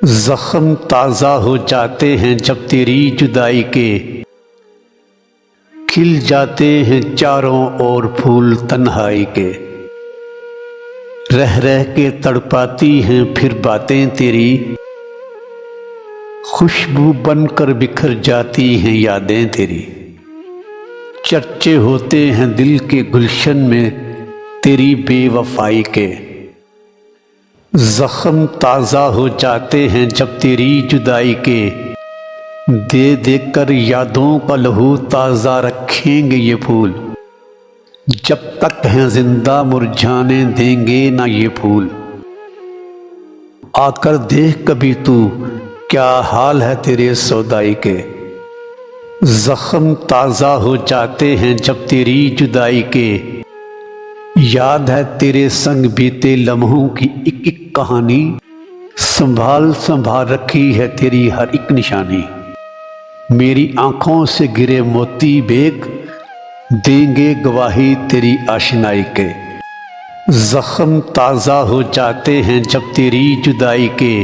जख्म ताज़ा हो जाते हैं जब तेरी जुदाई के, खिल जाते हैं चारों ओर फूल तन्हाई के। रह रह के तड़पाती हैं फिर बातें तेरी, खुशबू बनकर बिखर जाती हैं यादें तेरी। चर्चे होते हैं दिल के गुलशन में तेरी बेवफाई के। जख्म ताज़ा हो जाते हैं जब तेरी जुदाई के, दे दे कर यादों का लहू ताज़ा रखेंगे ये फूल। जब तक हैं जिंदा मुरझाने देंगे ना ये फूल। आकर देख कभी तू क्या हाल है तेरे सौदाई के। जख्म ताज़ा हो जाते हैं जब तेरी जुदाई के, याद है तेरे संग बीते लम्हों की एक एक कहानी। संभाल संभाल रखी है तेरी हर एक निशानी। मेरी आंखों से गिरे मोती बेग देंगे गवाही तेरी आशनाई के। जख्म ताज़ा हो जाते हैं जब तेरी जुदाई के,